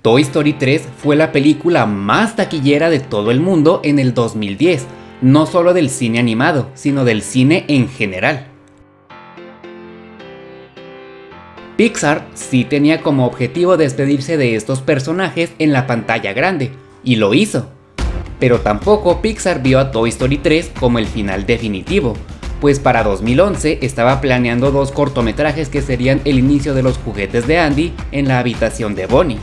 Toy Story 3 fue la película más taquillera de todo el mundo en el 2010, no solo del cine animado, sino del cine en general. Pixar sí tenía como objetivo despedirse de estos personajes en la pantalla grande, y lo hizo. Pero tampoco Pixar vio a Toy Story 3 como el final definitivo, pues para 2011 estaba planeando dos cortometrajes que serían el inicio de los juguetes de Andy en la habitación de Bonnie.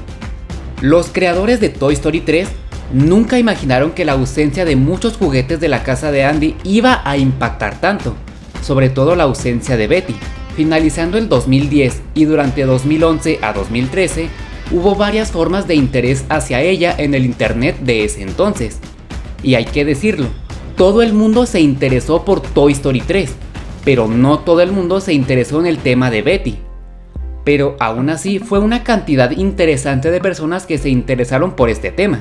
Los creadores de Toy Story 3 nunca imaginaron que la ausencia de muchos juguetes de la casa de Andy iba a impactar tanto, sobre todo la ausencia de Betty. Finalizando el 2010 y durante 2011 a 2013, hubo varias formas de interés hacia ella en el internet de ese entonces. Y hay que decirlo, todo el mundo se interesó por Toy Story 3, pero no todo el mundo se interesó en el tema de Betty. Pero aún así fue una cantidad interesante de personas que se interesaron por este tema.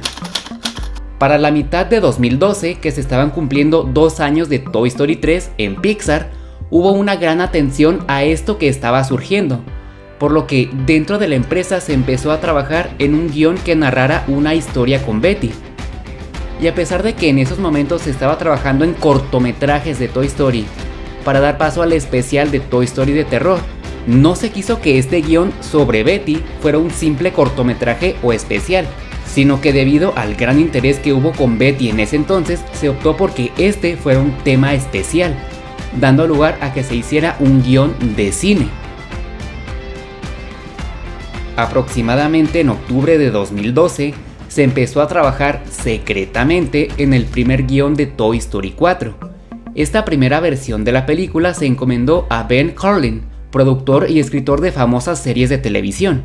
Para la mitad de 2012, que se estaban cumpliendo 2 años de Toy Story 3 en Pixar, hubo una gran atención a esto que estaba surgiendo, por lo que dentro de la empresa se empezó a trabajar en un guión que narrara una historia con Betty. Y a pesar de que en esos momentos se estaba trabajando en cortometrajes de Toy Story, para dar paso al especial de Toy Story de terror, no se quiso que este guión sobre Betty fuera un simple cortometraje o especial, sino que debido al gran interés que hubo con Betty en ese entonces, se optó por que este fuera un tema especial, dando lugar a que se hiciera un guión de cine. Aproximadamente en octubre de 2012, se empezó a trabajar secretamente en el primer guión de Toy Story 4. Esta primera versión de la película se encomendó a Ben Carlin, productor y escritor de famosas series de televisión.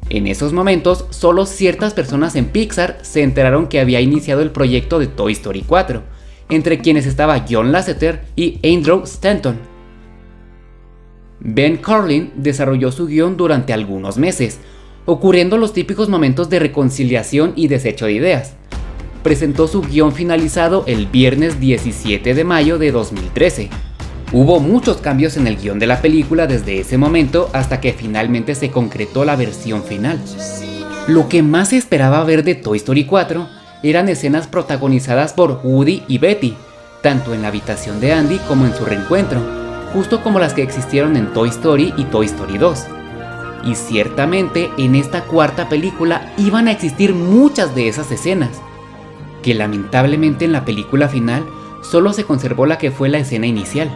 En esos momentos, solo ciertas personas en Pixar se enteraron que había iniciado el proyecto de Toy Story 4, entre quienes estaba John Lasseter y Andrew Stanton. Ben Carlin desarrolló su guión durante algunos meses, ocurriendo los típicos momentos de reconciliación y desecho de ideas. Presentó su guión finalizado el viernes 17 de mayo de 2013. Hubo muchos cambios en el guión de la película desde ese momento hasta que finalmente se concretó la versión final. Lo que más se esperaba ver de Toy Story 4 eran escenas protagonizadas por Woody y Betty, tanto en la habitación de Andy como en su reencuentro, justo como las que existieron en Toy Story y Toy Story 2. Y ciertamente en esta cuarta película iban a existir muchas de esas escenas, que lamentablemente en la película final solo se conservó la que fue la escena inicial,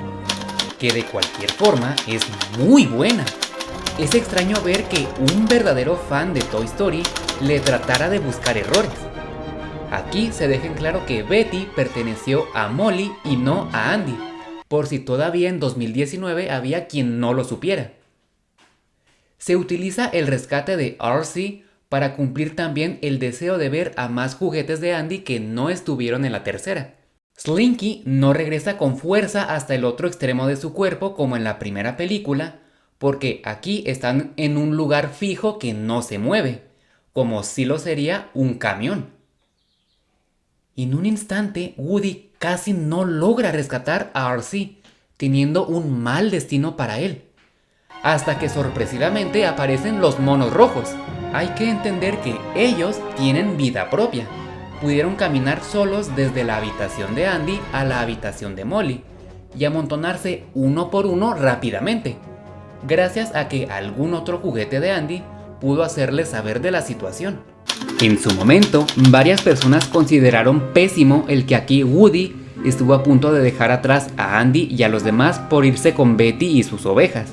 que de cualquier forma es muy buena. Es extraño ver que un verdadero fan de Toy Story le tratara de buscar errores. Aquí se deja en claro que Betty perteneció a Molly y no a Andy, por si todavía en 2019 había quien no lo supiera. Se utiliza el rescate de RC para cumplir también el deseo de ver a más juguetes de Andy que no estuvieron en la tercera. Slinky no regresa con fuerza hasta el otro extremo de su cuerpo como en la primera película, porque aquí están en un lugar fijo que no se mueve, como si lo sería un camión. En un instante, Woody casi no logra rescatar a RC, teniendo un mal destino para él, hasta que sorpresivamente aparecen los monos rojos. Hay que entender que ellos tienen vida propia. Pudieron caminar solos desde la habitación de Andy a la habitación de Molly y amontonarse uno por uno rápidamente, gracias a que algún otro juguete de Andy pudo hacerles saber de la situación. En su momento, varias personas consideraron pésimo el que aquí Woody estuvo a punto de dejar atrás a Andy y a los demás por irse con Betty y sus ovejas.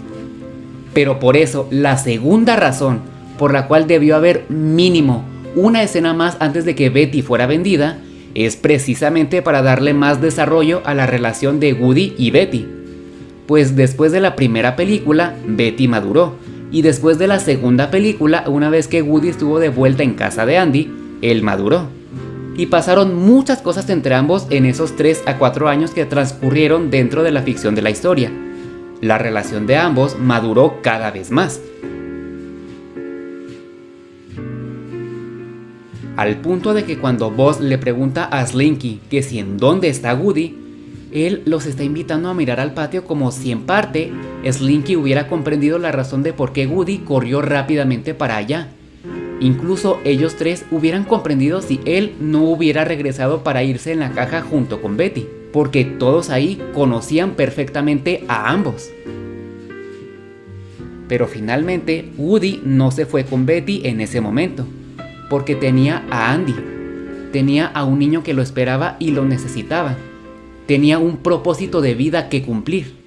Pero por eso, la segunda razón por la cual debió haber mínimo una escena más antes de que Betty fuera vendida, es precisamente para darle más desarrollo a la relación de Woody y Betty. Pues después de la primera película, Betty maduró, y después de la segunda película, una vez que Woody estuvo de vuelta en casa de Andy, él maduró. Y pasaron muchas cosas entre ambos en esos 3 a 4 años que transcurrieron dentro de la ficción de la historia. La relación de ambos maduró cada vez más, al punto de que cuando Buzz le pregunta a Slinky que si en dónde está Woody, él los está invitando a mirar al patio como si en parte Slinky hubiera comprendido la razón de por qué Woody corrió rápidamente para allá, Incluso ellos tres hubieran comprendido si él no hubiera regresado para irse en la caja junto con Betty, porque todos ahí conocían perfectamente a ambos. Pero finalmente Woody no se fue con Betty en ese momento, porque tenía a Andy. Tenía a un niño que lo esperaba y lo necesitaba. Tenía un propósito de vida que cumplir.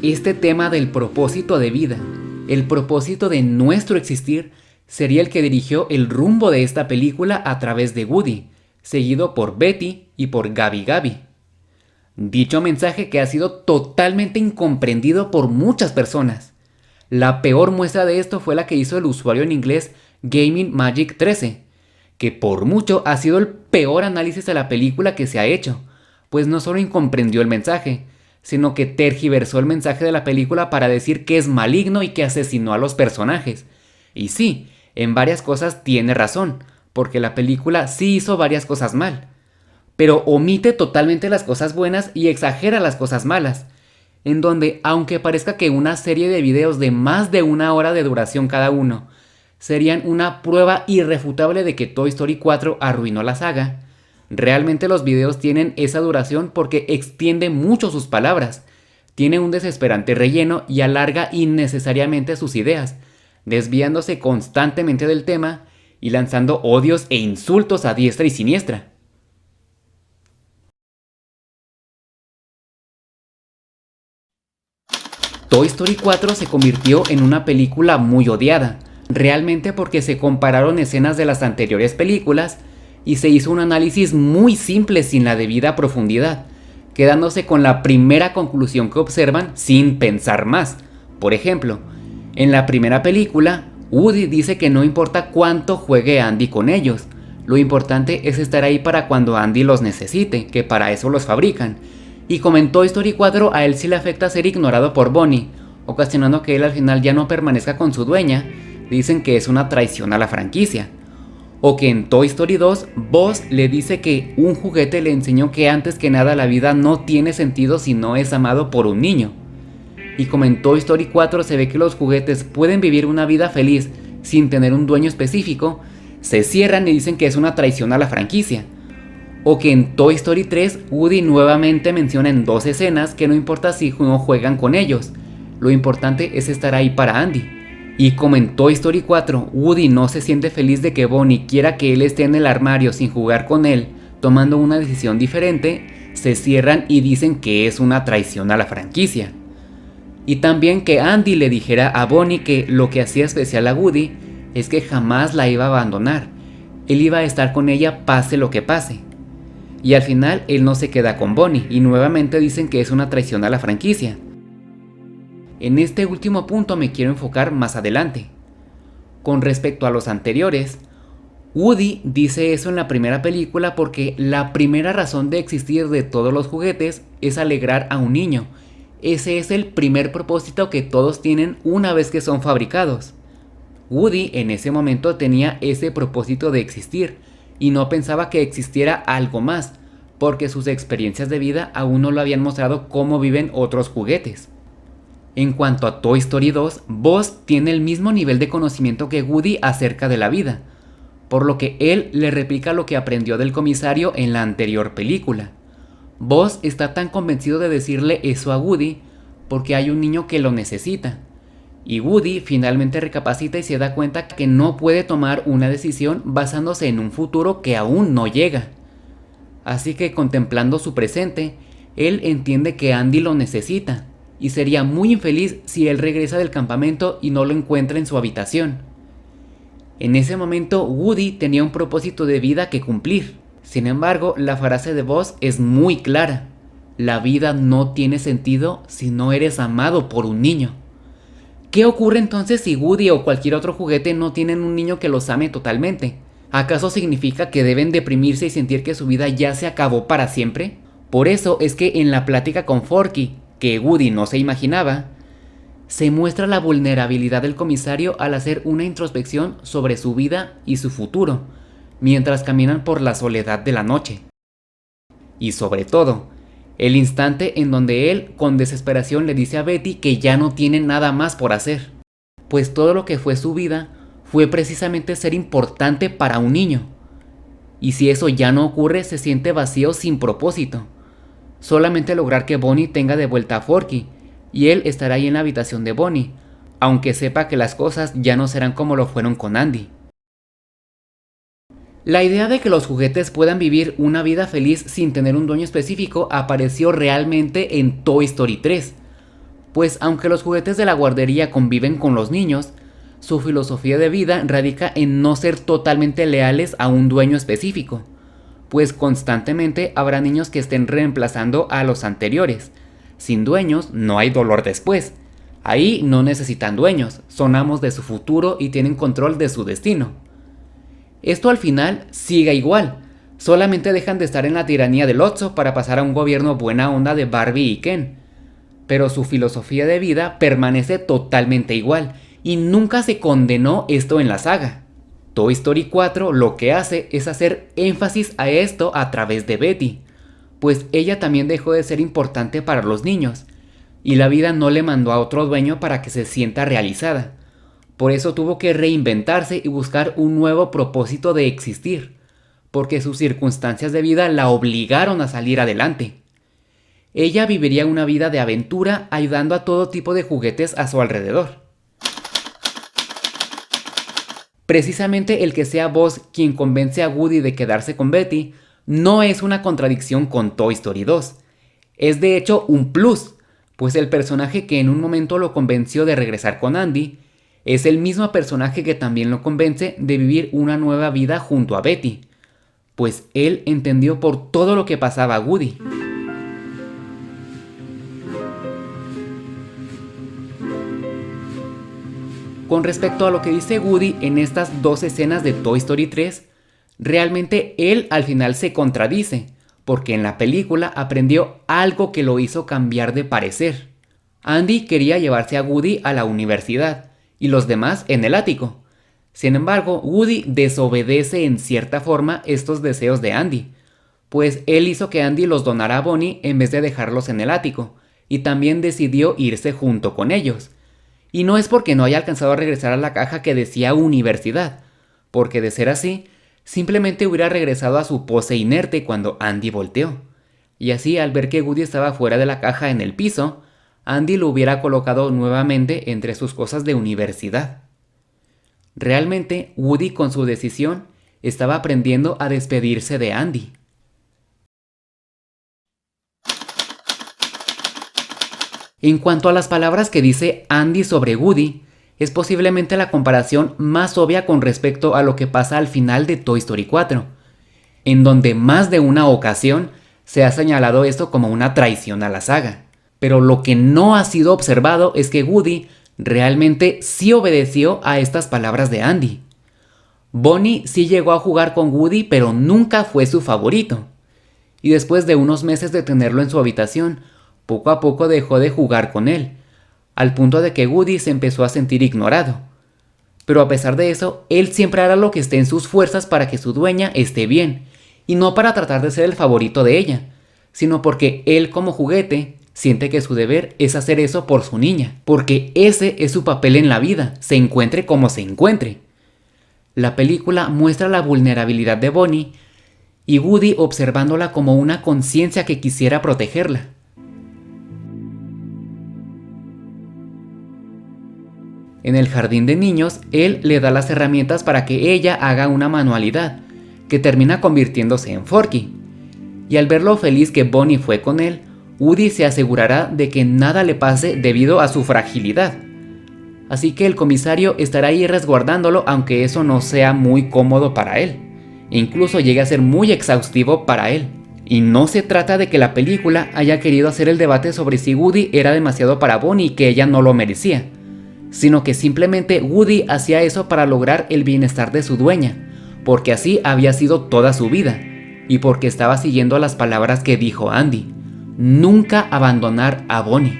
Este tema del propósito de vida, el propósito de nuestro existir, sería el que dirigió el rumbo de esta película a través de Woody, seguido por Betty y por Gabi Gabi. Dicho mensaje que ha sido totalmente incomprendido por muchas personas. La peor muestra de esto fue la que hizo el usuario en inglés Gaming Magic 13, que por mucho ha sido el peor análisis de la película que se ha hecho, pues no solo incomprendió el mensaje, sino que tergiversó el mensaje de la película para decir que es maligno y que asesinó a los personajes. Y sí, en varias cosas tiene razón, porque la película sí hizo varias cosas mal, pero omite totalmente las cosas buenas y exagera las cosas malas, en donde, aunque parezca que una serie de videos de más de 1 hora de duración cada uno serían una prueba irrefutable de que Toy Story 4 arruinó la saga, realmente los videos tienen esa duración porque extiende mucho sus palabras, tiene un desesperante relleno y alarga innecesariamente sus ideas, desviándose constantemente del tema y lanzando odios e insultos a diestra y siniestra. Toy Story 4 se convirtió en una película muy odiada, realmente porque se compararon escenas de las anteriores películas y se hizo un análisis muy simple sin la debida profundidad, quedándose con la primera conclusión que observan sin pensar más. Por ejemplo, en la primera película, Woody dice que no importa cuánto juegue Andy con ellos, lo importante es estar ahí para cuando Andy los necesite, que para eso los fabrican. Y como en Toy Story 4 a él sí le afecta ser ignorado por Bonnie, ocasionando que él al final ya no permanezca con su dueña, dicen que es una traición a la franquicia. O que en Toy Story 2, Buzz le dice que un juguete le enseñó que antes que nada la vida no tiene sentido si no es amado por un niño. Y como en Toy Story 4 se ve que los juguetes pueden vivir una vida feliz sin tener un dueño específico, se cierran y dicen que es una traición a la franquicia. O que en Toy Story 3 Woody nuevamente menciona en 2 escenas que no importa si no juegan con ellos, lo importante es estar ahí para Andy. Y como en Toy Story 4 Woody no se siente feliz de que Bonnie quiera que él esté en el armario sin jugar con él, tomando una decisión diferente, se cierran y dicen que es una traición a la franquicia. Y también que Andy le dijera a Bonnie que lo que hacía especial a Woody es que jamás la iba a abandonar, él iba a estar con ella pase lo que pase. Y al final él no se queda con Bonnie y nuevamente dicen que es una traición a la franquicia. En este último punto me quiero enfocar más adelante. Con respecto a los anteriores, Woody dice eso en la primera película porque la primera razón de existir de todos los juguetes es alegrar a un niño. Ese es el primer propósito que todos tienen una vez que son fabricados. Woody en ese momento tenía ese propósito de existir y no pensaba que existiera algo más, porque sus experiencias de vida aún no lo habían mostrado cómo viven otros juguetes. En cuanto a Toy Story 2, Buzz tiene el mismo nivel de conocimiento que Woody acerca de la vida, por lo que él le replica lo que aprendió del comisario en la anterior película. Buzz está tan convencido de decirle eso a Woody porque hay un niño que lo necesita, y Woody finalmente recapacita y se da cuenta que no puede tomar una decisión basándose en un futuro que aún no llega. Así que contemplando su presente, él entiende que Andy lo necesita, y sería muy infeliz si él regresa del campamento y no lo encuentra en su habitación. En ese momento Woody tenía un propósito de vida que cumplir. Sin embargo, la frase de Buzz es muy clara: la vida no tiene sentido si no eres amado por un niño. ¿Qué ocurre entonces si Woody o cualquier otro juguete no tienen un niño que los ame totalmente? ¿Acaso significa que deben deprimirse y sentir que su vida ya se acabó para siempre? Por eso es que en la plática con Forky, que Woody no se imaginaba, se muestra la vulnerabilidad del comisario al hacer una introspección sobre su vida y su futuro, mientras caminan por la soledad de la noche. Y sobre todo, el instante en donde él, con desesperación, le dice a Betty que ya no tiene nada más por hacer, pues todo lo que fue su vida fue precisamente ser importante para un niño. Y si eso ya no ocurre, se siente vacío sin propósito. Solamente lograr que Bonnie tenga de vuelta a Forky, y él estará ahí en la habitación de Bonnie, aunque sepa que las cosas ya no serán como lo fueron con Andy. La idea de que los juguetes puedan vivir una vida feliz sin tener un dueño específico apareció realmente en Toy Story 3, pues aunque los juguetes de la guardería conviven con los niños, su filosofía de vida radica en no ser totalmente leales a un dueño específico, pues constantemente habrá niños que estén reemplazando a los anteriores. Sin dueños no hay dolor después. Ahí no necesitan dueños, son amos de su futuro y tienen control de su destino. Esto al final sigue igual, solamente dejan de estar en la tiranía del Otso para pasar a un gobierno buena onda de Barbie y Ken. Pero su filosofía de vida permanece totalmente igual, y nunca se condenó esto en la saga. Toy Story 4 lo que hace es hacer énfasis a esto a través de Betty, pues ella también dejó de ser importante para los niños, y la vida no le mandó a otro dueño para que se sienta realizada. Por eso tuvo que reinventarse y buscar un nuevo propósito de existir, porque sus circunstancias de vida la obligaron a salir adelante. Ella viviría una vida de aventura ayudando a todo tipo de juguetes a su alrededor. Precisamente el que sea Buzz quien convence a Woody de quedarse con Betty no es una contradicción con Toy Story 2. Es de hecho un plus, pues el personaje que en un momento lo convenció de regresar con Andy es el mismo personaje que también lo convence de vivir una nueva vida junto a Betty, pues él entendió por todo lo que pasaba a Woody. Con respecto a lo que dice Woody en estas dos escenas de Toy Story 3, realmente él al final se contradice, porque en la película aprendió algo que lo hizo cambiar de parecer. Andy quería llevarse a Woody a la universidad, y los demás en el ático. Sin embargo, Woody desobedece en cierta forma estos deseos de Andy, pues él hizo que Andy los donara a Bonnie en vez de dejarlos en el ático, y también decidió irse junto con ellos. Y no es porque no haya alcanzado a regresar a la caja que decía universidad, porque de ser así, simplemente hubiera regresado a su pose inerte cuando Andy volteó. Y así, al ver que Woody estaba fuera de la caja en el piso, Andy lo hubiera colocado nuevamente entre sus cosas de universidad. Realmente, Woody con su decisión estaba aprendiendo a despedirse de Andy. En cuanto a las palabras que dice Andy sobre Woody, es posiblemente la comparación más obvia con respecto a lo que pasa al final de Toy Story 4, en donde más de una ocasión se ha señalado esto como una traición a la saga. Pero lo que no ha sido observado es que Woody realmente sí obedeció a estas palabras de Andy. Bonnie sí llegó a jugar con Woody, pero nunca fue su favorito. Y después de unos meses de tenerlo en su habitación, poco a poco dejó de jugar con él, al punto de que Woody se empezó a sentir ignorado. Pero a pesar de eso, él siempre hará lo que esté en sus fuerzas para que su dueña esté bien, y no para tratar de ser el favorito de ella, sino porque él como juguete siente que su deber es hacer eso por su niña, porque ese es su papel en la vida, se encuentre como se encuentre. La película muestra la vulnerabilidad de Bonnie y Woody observándola como una conciencia que quisiera protegerla. En el jardín de niños, él le da las herramientas para que ella haga una manualidad, que termina convirtiéndose en Forky. Y al ver lo feliz que Bonnie fue con él, Woody se asegurará de que nada le pase debido a su fragilidad. Así que el comisario estará ahí resguardándolo, aunque eso no sea muy cómodo para él. E incluso llegue a ser muy exhaustivo para él. Y no se trata de que la película haya querido hacer el debate sobre si Woody era demasiado para Bonnie y que ella no lo merecía, sino que simplemente Woody hacía eso para lograr el bienestar de su dueña, porque así había sido toda su vida, y porque estaba siguiendo las palabras que dijo Andy: nunca abandonar a Bonnie.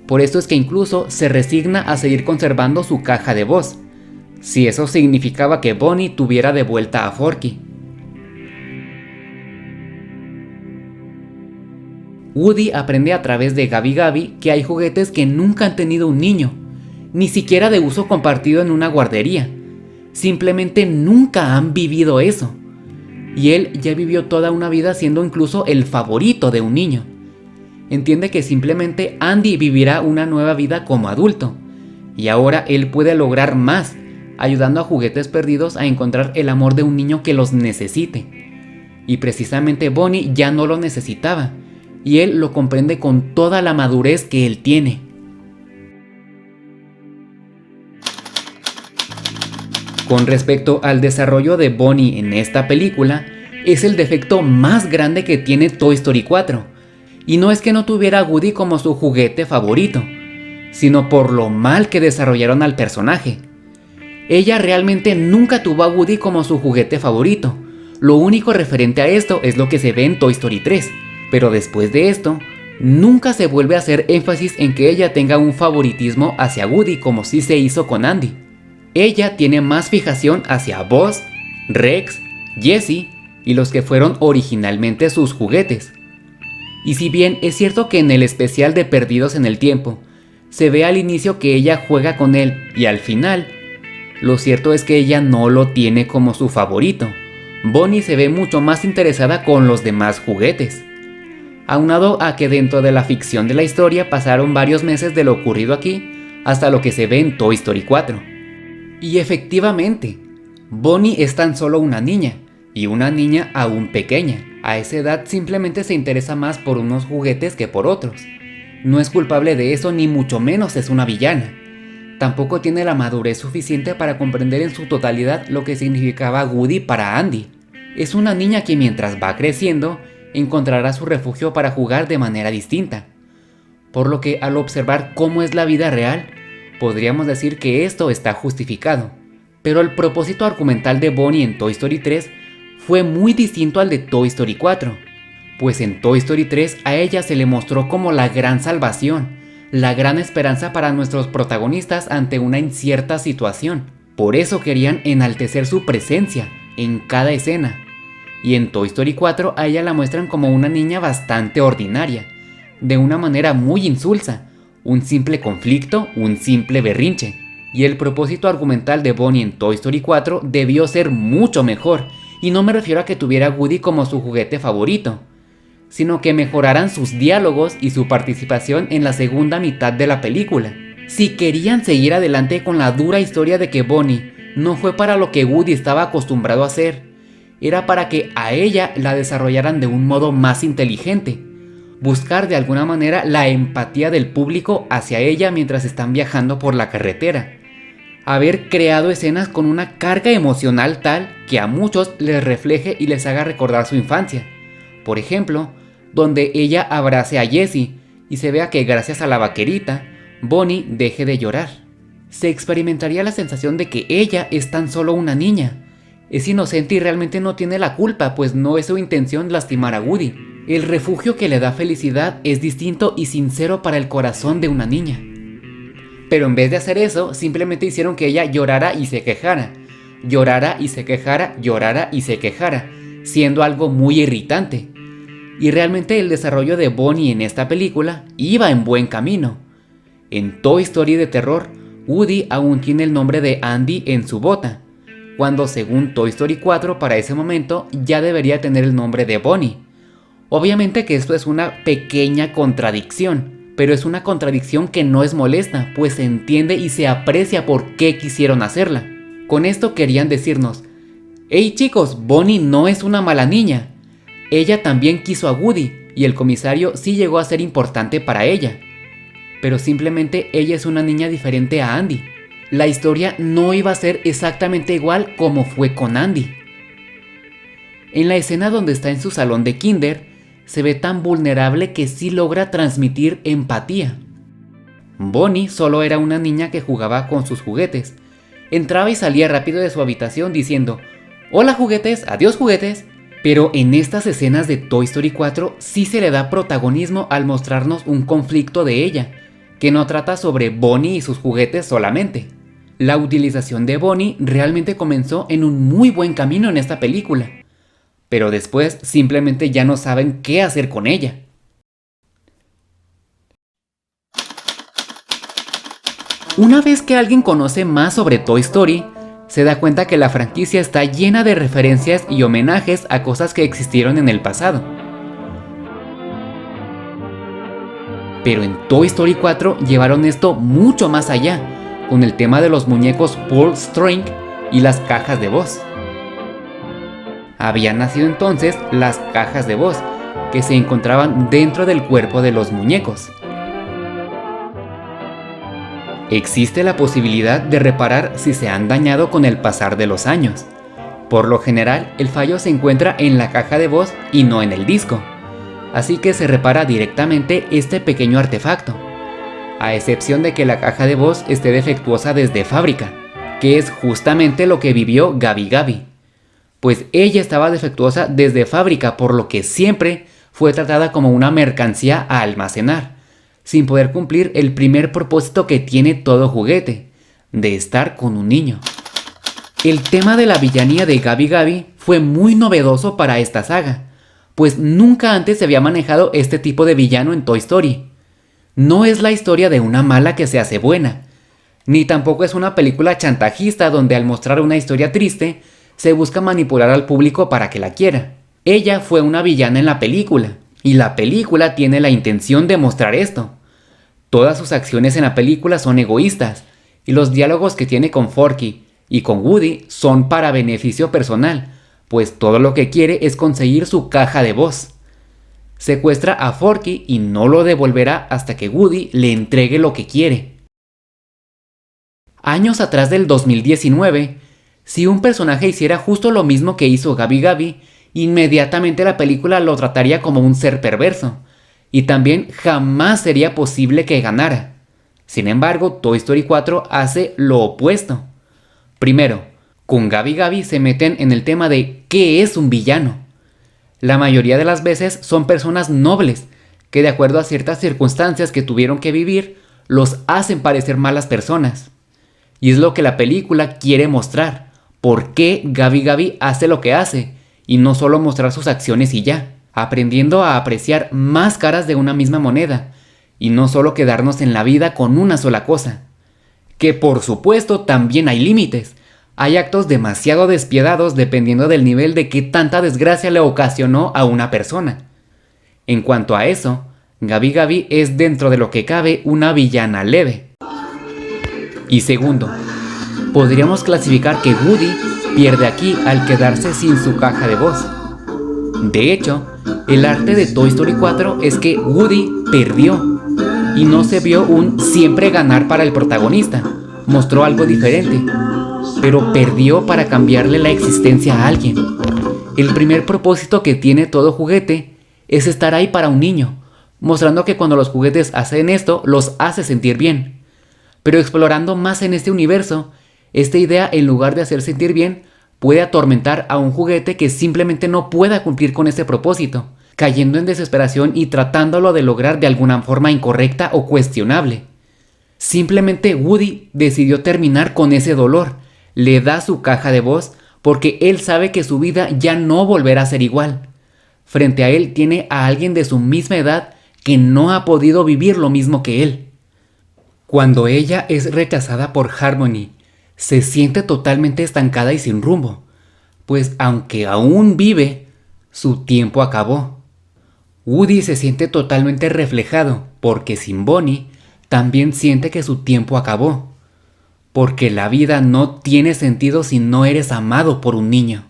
Por eso es que incluso se resigna a seguir conservando su caja de voz. si eso significaba que Bonnie tuviera de vuelta a Forky. Woody aprende a través de Gabi Gabi que hay juguetes que nunca han tenido un niño, ni siquiera de uso compartido en una guardería. Simplemente nunca han vivido eso. Y él ya vivió toda una vida siendo incluso el favorito de un niño. Entiende que simplemente Andy vivirá una nueva vida como adulto. Y ahora él puede lograr más, ayudando a juguetes perdidos a encontrar el amor de un niño que los necesite. Y precisamente Bonnie ya no lo necesitaba. Y él lo comprende con toda la madurez que él tiene. Con respecto al desarrollo de Bonnie en esta película, es el defecto más grande que tiene Toy Story 4. Y no es que no tuviera a Woody como su juguete favorito, sino por lo mal que desarrollaron al personaje. Ella realmente nunca tuvo a Woody como su juguete favorito. Lo único referente a esto es lo que se ve en Toy Story 3. Pero después de esto, nunca se vuelve a hacer énfasis en que ella tenga un favoritismo hacia Woody como sí se hizo con Andy. Ella tiene más fijación hacia Buzz, Rex, Jessie y los que fueron originalmente sus juguetes. Y si bien es cierto que en el especial de Perdidos en el Tiempo, se ve al inicio que ella juega con él y al final, lo cierto es que ella no lo tiene como su favorito. Bonnie se ve mucho más interesada con los demás juguetes. Aunado a que dentro de la ficción de la historia pasaron varios meses de lo ocurrido aquí hasta lo que se ve en Toy Story 4. Y efectivamente, Bonnie es tan solo una niña, y una niña aún pequeña. A esa edad simplemente se interesa más por unos juguetes que por otros. No es culpable de eso ni mucho menos es una villana. Tampoco tiene la madurez suficiente para comprender en su totalidad lo que significaba Woody para Andy. Es una niña que mientras va creciendo, encontrará su refugio para jugar de manera distinta. Por lo que al observar cómo es la vida real, podríamos decir que esto está justificado. Pero el propósito argumental de Bonnie en Toy Story 3 fue muy distinto al de Toy Story 4, pues en Toy Story 3 a ella se le mostró como la gran salvación, la gran esperanza para nuestros protagonistas ante una incierta situación. Por eso querían enaltecer su presencia en cada escena. Y en Toy Story 4 a ella la muestran como una niña bastante ordinaria, de una manera muy insulsa, un simple conflicto, un simple berrinche. Y el propósito argumental de Bonnie en Toy Story 4 debió ser mucho mejor, y no me refiero a que tuviera a Woody como su juguete favorito, sino que mejoraran sus diálogos y su participación en la segunda mitad de la película. Si querían seguir adelante con la dura historia de que Bonnie no fue para lo que Woody estaba acostumbrado a hacer, era para que a ella la desarrollaran de un modo más inteligente, buscar de alguna manera la empatía del público hacia ella mientras están viajando por la carretera, haber creado escenas con una carga emocional tal que a muchos les refleje y les haga recordar su infancia. Por ejemplo, donde ella abrace a Jessie y se vea que gracias a la vaquerita, Bonnie deje de llorar. Se experimentaría la sensación de que ella es tan solo una niña. Es inocente y realmente no tiene la culpa, pues no es su intención lastimar a Woody. El refugio que le da felicidad es distinto y sincero para el corazón de una niña. Pero en vez de hacer eso, simplemente hicieron que ella llorara y se quejara. Llorara y se quejara, llorara y se quejara, siendo algo muy irritante. Y realmente el desarrollo de Bonnie en esta película iba en buen camino. En Toy Story de terror, Woody aún tiene el nombre de Andy en su bota, cuando según Toy Story 4 para ese momento ya debería tener el nombre de Bonnie. Obviamente que esto es una pequeña contradicción, pero es una contradicción que no es molesta, pues se entiende y se aprecia por qué quisieron hacerla. Con esto querían decirnos: hey chicos, Bonnie no es una mala niña. Ella también quiso a Woody y el comisario sí llegó a ser importante para ella. Pero simplemente ella es una niña diferente a Andy. La historia no iba a ser exactamente igual como fue con Andy. En la escena donde está en su salón de kinder, se ve tan vulnerable que sí logra transmitir empatía. Bonnie solo era una niña que jugaba con sus juguetes. Entraba y salía rápido de su habitación diciendo: hola juguetes, adiós juguetes. Pero en estas escenas de Toy Story 4 sí se le da protagonismo al mostrarnos un conflicto de ella, que no trata sobre Bonnie y sus juguetes solamente. La utilización de Bonnie realmente comenzó en un muy buen camino en esta película, pero después simplemente ya no saben qué hacer con ella. Una vez que alguien conoce más sobre Toy Story, se da cuenta que la franquicia está llena de referencias y homenajes a cosas que existieron en el pasado. Pero en Toy Story 4 llevaron esto mucho más allá, con el tema de los muñecos Pull String y las cajas de voz. Habían nacido entonces las cajas de voz, que se encontraban dentro del cuerpo de los muñecos. Existe la posibilidad de reparar si se han dañado con el pasar de los años. Por lo general, el fallo se encuentra en la caja de voz y no en el disco, así que se repara directamente este pequeño artefacto, a excepción de que la caja de voz esté defectuosa desde fábrica, que es justamente lo que vivió Gabi Gabi, pues ella estaba defectuosa desde fábrica, por lo que siempre fue tratada como una mercancía a almacenar, sin poder cumplir el primer propósito que tiene todo juguete, de estar con un niño. El tema de la villanía de Gabi Gabi fue muy novedoso para esta saga, pues nunca antes se había manejado este tipo de villano en Toy Story. No es la historia de una mala que se hace buena, ni tampoco es una película chantajista donde al mostrar una historia triste, se busca manipular al público para que la quiera. Ella fue una villana en la película, y la película tiene la intención de mostrar esto. Todas sus acciones en la película son egoístas, y los diálogos que tiene con Forky y con Woody son para beneficio personal, pues todo lo que quiere es conseguir su caja de voz. Secuestra a Forky y no lo devolverá hasta que Woody le entregue lo que quiere. Años atrás del 2019, si un personaje hiciera justo lo mismo que hizo Gabi Gabi, inmediatamente la película lo trataría como un ser perverso, y también jamás sería posible que ganara. Sin embargo, Toy Story 4 hace lo opuesto. Primero, con Gabi Gabi se meten en el tema de ¿qué es un villano? La mayoría de las veces son personas nobles, que de acuerdo a ciertas circunstancias que tuvieron que vivir, los hacen parecer malas personas. Y es lo que la película quiere mostrar, por qué Gabi Gabi hace lo que hace, y no solo mostrar sus acciones y ya, aprendiendo a apreciar más caras de una misma moneda, y no solo quedarnos en la vida con una sola cosa. Que por supuesto también hay límites. Hay actos demasiado despiedados dependiendo del nivel de qué tanta desgracia le ocasionó a una persona. En cuanto a eso, Gabi Gabi es dentro de lo que cabe una villana leve. Y segundo, podríamos clasificar que Woody pierde aquí al quedarse sin su caja de voz. De hecho, el arte de Toy Story 4 es que Woody perdió y no se vio un siempre ganar para el protagonista, mostró algo diferente, pero perdió para cambiarle la existencia a alguien. El primer propósito que tiene todo juguete es estar ahí para un niño, mostrando que cuando los juguetes hacen esto, los hace sentir bien. Pero explorando más en este universo, esta idea en lugar de hacer sentir bien, puede atormentar a un juguete que simplemente no pueda cumplir con ese propósito, cayendo en desesperación y tratándolo de lograr de alguna forma incorrecta o cuestionable. Simplemente Woody decidió terminar con ese dolor, le da su caja de voz porque él sabe que su vida ya no volverá a ser igual. Frente a él tiene a alguien de su misma edad que no ha podido vivir lo mismo que él. Cuando ella es rechazada por Harmony, se siente totalmente estancada y sin rumbo, pues aunque aún vive, su tiempo acabó. Woody se siente totalmente reflejado porque sin Bonnie también siente que su tiempo acabó, porque la vida no tiene sentido si no eres amado por un niño.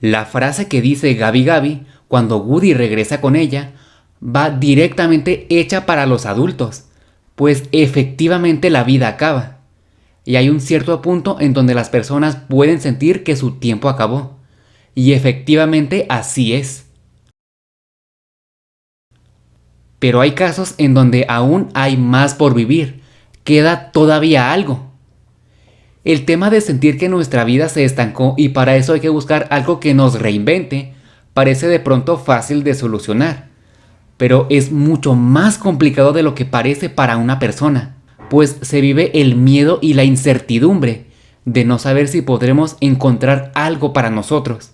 La frase que dice Gabi Gabi cuando Woody regresa con ella va directamente hecha para los adultos, pues efectivamente la vida acaba. Y hay un cierto punto en donde las personas pueden sentir que su tiempo acabó. Y efectivamente así es. Pero hay casos en donde aún hay más por vivir. Queda todavía algo. El tema de sentir que nuestra vida se estancó y para eso hay que buscar algo que nos reinvente parece de pronto fácil de solucionar. Pero es mucho más complicado de lo que parece para una persona. pues se vive el miedo y la incertidumbre de no saber si podremos encontrar algo para nosotros.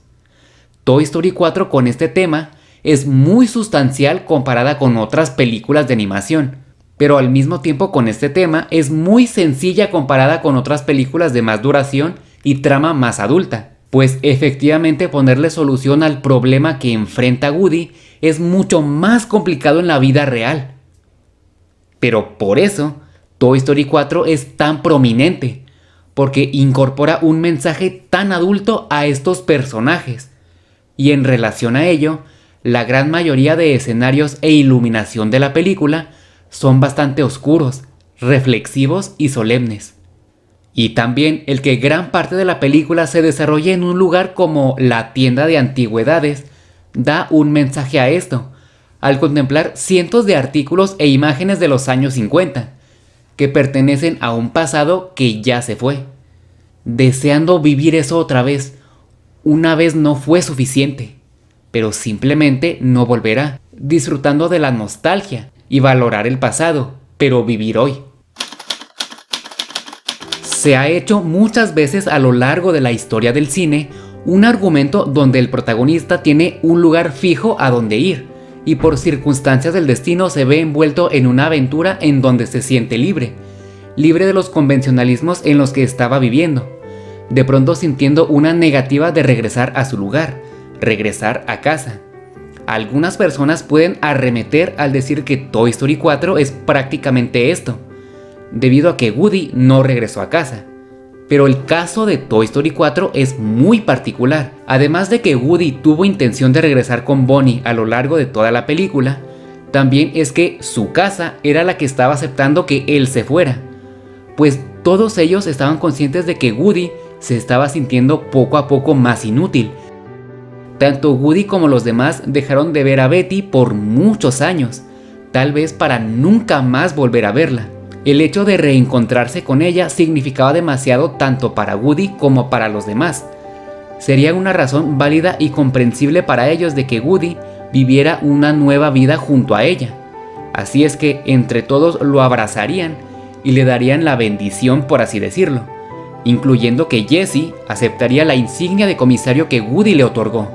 Toy Story 4 con este tema es muy sustancial comparada con otras películas de animación, pero al mismo tiempo con este tema es muy sencilla comparada con otras películas de más duración y trama más adulta, pues efectivamente ponerle solución al problema que enfrenta Woody es mucho más complicado en la vida real. Pero por eso, Toy Story 4 es tan prominente, porque incorpora un mensaje tan adulto a estos personajes, y en relación a ello, la gran mayoría de escenarios e iluminación de la película son bastante oscuros, reflexivos y solemnes. Y también el que gran parte de la película se desarrolle en un lugar como la tienda de antigüedades da un mensaje a esto, al contemplar cientos de artículos e imágenes de los años 50, que pertenecen a un pasado que ya se fue. Deseando vivir eso otra vez, una vez no fue suficiente, pero simplemente no volverá, disfrutando de la nostalgia y valorar el pasado, pero vivir hoy. Se ha hecho muchas veces a lo largo de la historia del cine un argumento donde el protagonista tiene un lugar fijo a donde ir y por circunstancias del destino se ve envuelto en una aventura en donde se siente libre de los convencionalismos en los que estaba viviendo, de pronto sintiendo una negativa de regresar a su lugar, regresar a casa. Algunas personas pueden arremeter al decir que Toy Story 4 es prácticamente esto, debido a que Woody no regresó a casa. Pero el caso de Toy Story 4 es muy particular. Además de que Woody tuvo intención de regresar con Bonnie a lo largo de toda la película, también es que su casa era la que estaba aceptando que él se fuera, pues todos ellos estaban conscientes de que Woody se estaba sintiendo poco a poco más inútil. Tanto Woody como los demás dejaron de ver a Betty por muchos años, tal vez para nunca más volver a verla. El hecho de reencontrarse con ella significaba demasiado tanto para Woody como para los demás. Sería una razón válida y comprensible para ellos de que Woody viviera una nueva vida junto a ella. Así es que entre todos lo abrazarían y le darían la bendición, por así decirlo, incluyendo que Jessie aceptaría la insignia de comisario que Woody le otorgó.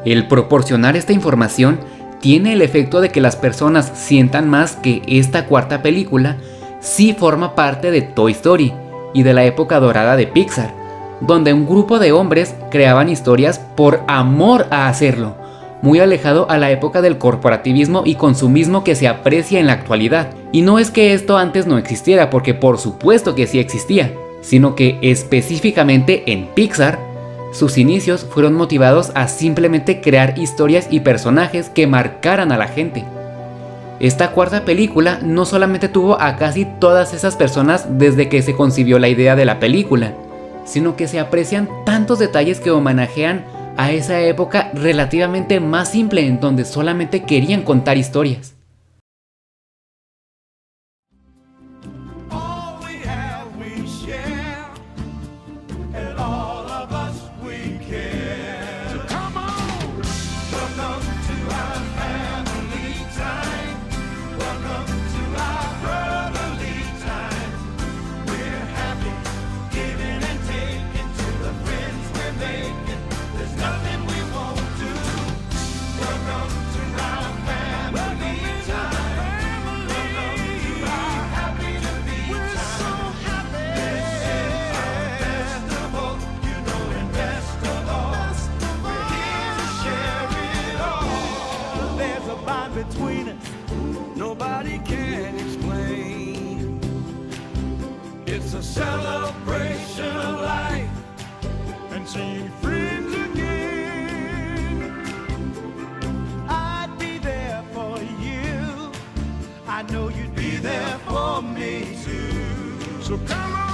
El proporcionar esta información tiene el efecto de que las personas sientan más que esta cuarta película sí forma parte de Toy Story y de la época dorada de Pixar, donde un grupo de hombres creaban historias por amor a hacerlo, muy alejado a la época del corporativismo y consumismo que se aprecia en la actualidad. Y no es que esto antes no existiera, porque por supuesto que sí existía, sino que específicamente en Pixar, sus inicios fueron motivados a simplemente crear historias y personajes que marcaran a la gente. Esta cuarta película no solamente tuvo a casi todas esas personas desde que se concibió la idea de la película, sino que se aprecian tantos detalles que homenajean a esa época relativamente más simple en donde solamente querían contar historias. Between us, nobody can explain. It's a celebration of life and seeing friends again. I'd be there for you. I know you'd be there for me too. So come on.